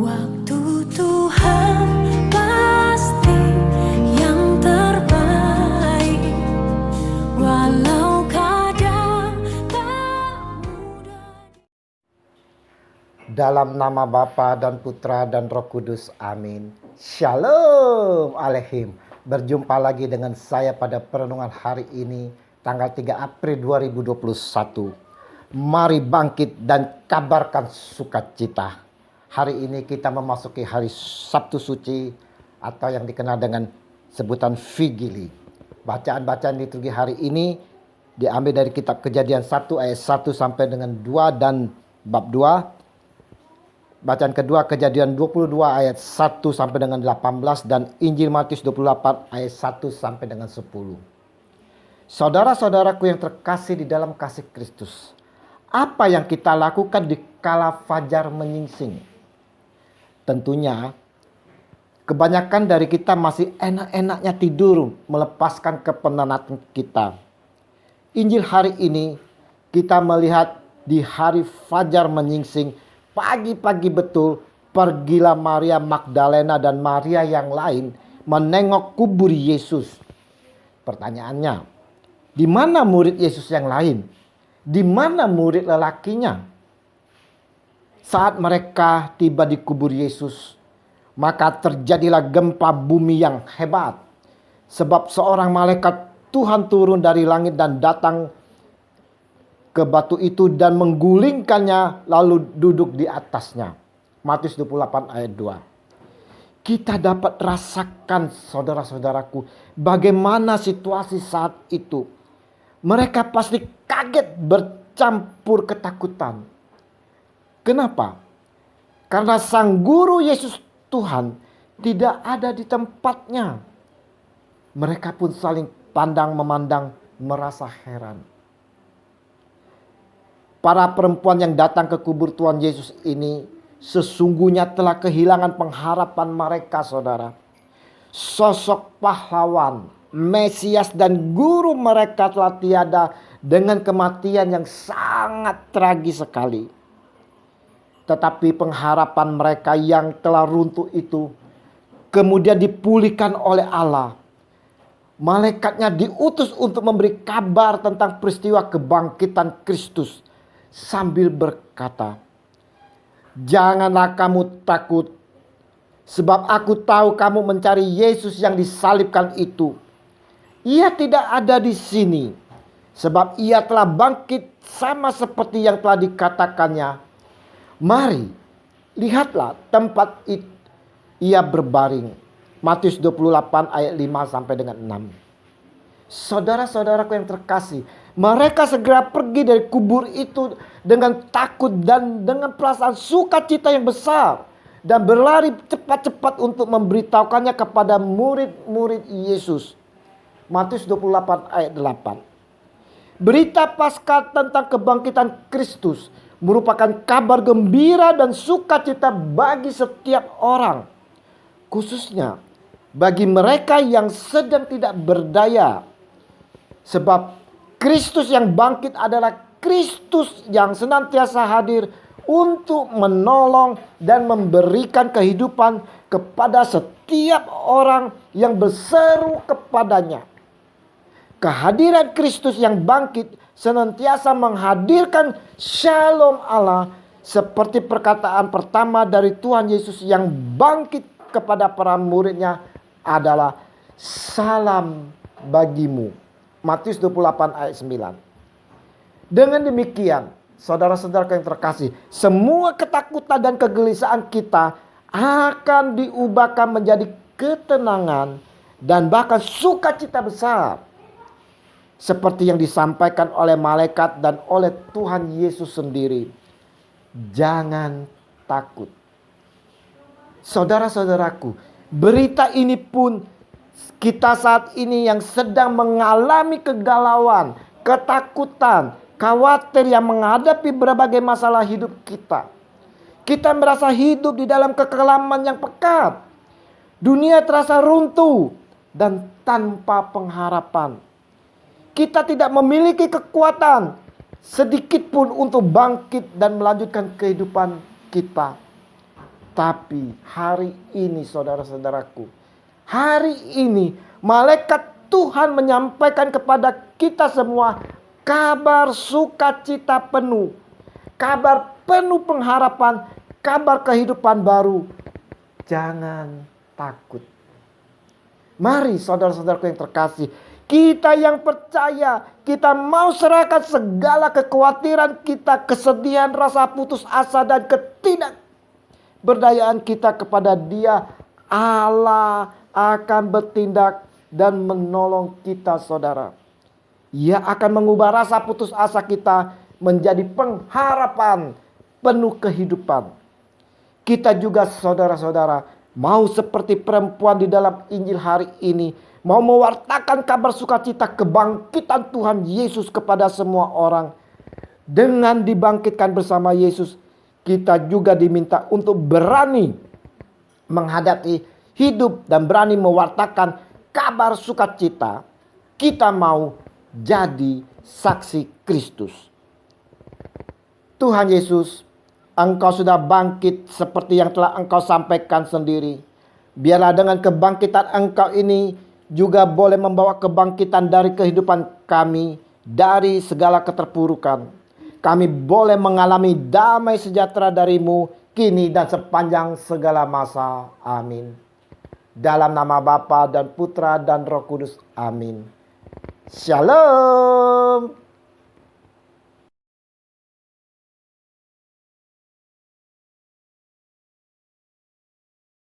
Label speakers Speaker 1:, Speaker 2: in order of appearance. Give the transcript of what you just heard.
Speaker 1: Waktu Tuhan pasti yang terbaik, walau kadang tak mudah.
Speaker 2: Dalam nama Bapa dan Putra dan Roh Kudus, amin. Shalom Aleihim. Berjumpa lagi dengan saya pada perenungan hari ini, tanggal 3 April 2021. Mari bangkit dan kabarkan sukacita. Hari ini kita memasuki hari Sabtu Suci atau yang dikenal dengan sebutan Vigili. Bacaan-bacaan liturgi hari ini diambil dari kitab Kejadian 1 ayat 1 sampai dengan 2 dan bab 2. Bacaan kedua Kejadian 22 ayat 1 sampai dengan 18 dan Injil Matius 28 ayat 1 sampai dengan 10. Saudara-saudaraku yang terkasih di dalam kasih Kristus, apa yang kita lakukan di kala fajar menyingsing? Tentunya kebanyakan dari kita masih enak-enaknya tidur melepaskan kepenatan kita. Injil hari ini kita melihat di hari fajar menyingsing, pagi-pagi betul pergilah Maria Magdalena dan Maria yang lain menengok kubur Yesus. Pertanyaannya, di mana murid Yesus yang lain? Di mana murid lelakinya? Saat mereka tiba di kubur Yesus, maka terjadilah gempa bumi yang hebat. Sebab seorang malaikat Tuhan turun dari langit dan datang ke batu itu dan menggulingkannya lalu duduk di atasnya. Matius 28 ayat 2. Kita dapat rasakan, saudara-saudaraku, bagaimana situasi saat itu. Mereka pasti kaget bercampur ketakutan. Kenapa? Karena sang guru Yesus Tuhan tidak ada di tempatnya. Mereka pun saling pandang memandang, merasa heran. Para perempuan yang datang ke kubur Tuhan Yesus ini sesungguhnya telah kehilangan pengharapan mereka, saudara. Sosok pahlawan, Mesias dan guru mereka telah tiada dengan kematian yang sangat tragis sekali. Tetapi pengharapan mereka yang telah runtuh itu kemudian dipulihkan oleh Allah. Malaikatnya diutus untuk memberi kabar tentang peristiwa kebangkitan Kristus sambil berkata, "Janganlah kamu takut, sebab aku tahu kamu mencari Yesus yang disalibkan itu. Ia tidak ada di sini, sebab ia telah bangkit sama seperti yang telah dikatakannya. Mari, lihatlah tempat itu ia berbaring." Matius 28 ayat 5 sampai dengan 6. Saudara-saudaraku yang terkasih, mereka segera pergi dari kubur itu dengan takut dan dengan perasaan sukacita yang besar dan berlari cepat-cepat untuk memberitahukannya kepada murid-murid Yesus. Matius 28 ayat 8. Berita Paskah tentang kebangkitan Kristus merupakan kabar gembira dan sukacita bagi setiap orang, khususnya bagi mereka yang sedang tidak berdaya. Sebab Kristus yang bangkit adalah Kristus yang senantiasa hadir untuk menolong dan memberikan kehidupan kepada setiap orang yang berseru kepadanya. Kehadiran Kristus yang bangkit senantiasa menghadirkan shalom Allah, seperti perkataan pertama dari Tuhan Yesus yang bangkit kepada para muridnya adalah salam bagimu. Matius 28 ayat 9. Dengan demikian, saudara-saudara yang terkasih, semua ketakutan dan kegelisahan kita akan diubahkan menjadi ketenangan dan bahkan sukacita besar. Seperti yang disampaikan oleh malaikat dan oleh Tuhan Yesus sendiri. Jangan takut. Saudara-saudaraku, berita ini pun kita saat ini yang sedang mengalami kegalauan, ketakutan, khawatir yang menghadapi berbagai masalah hidup kita. Kita merasa hidup di dalam kekelaman yang pekat. Dunia terasa runtuh dan tanpa pengharapan. Kita tidak memiliki kekuatan sedikit pun untuk bangkit dan melanjutkan kehidupan kita. Tapi hari ini saudara-saudaraku, hari ini malaikat Tuhan menyampaikan kepada kita semua kabar sukacita penuh, kabar penuh pengharapan, kabar kehidupan baru. Jangan takut. Mari saudara-saudaraku yang terkasih, kita yang percaya, kita mau serahkan segala kekhawatiran kita, kesedihan, rasa putus asa dan ketidakberdayaan kita kepada Dia. Allah akan bertindak dan menolong kita, saudara. Ia akan mengubah rasa putus asa kita menjadi pengharapan penuh kehidupan. Kita juga saudara-saudara mau seperti perempuan di dalam Injil hari ini, mau mewartakan kabar sukacita kebangkitan Tuhan Yesus kepada semua orang. Dengan dibangkitkan bersama Yesus, kita juga diminta untuk berani menghadapi hidup dan berani mewartakan kabar sukacita. Kita mau jadi saksi Kristus. Tuhan Yesus, Engkau sudah bangkit seperti yang telah Engkau sampaikan sendiri. Biarlah dengan kebangkitan Engkau ini juga boleh membawa kebangkitan dari kehidupan kami, dari segala keterpurukan. Kami boleh mengalami damai sejahtera dari-Mu kini dan sepanjang segala masa. Amin. Dalam nama Bapa dan Putra dan Roh Kudus. Amin. Shalom.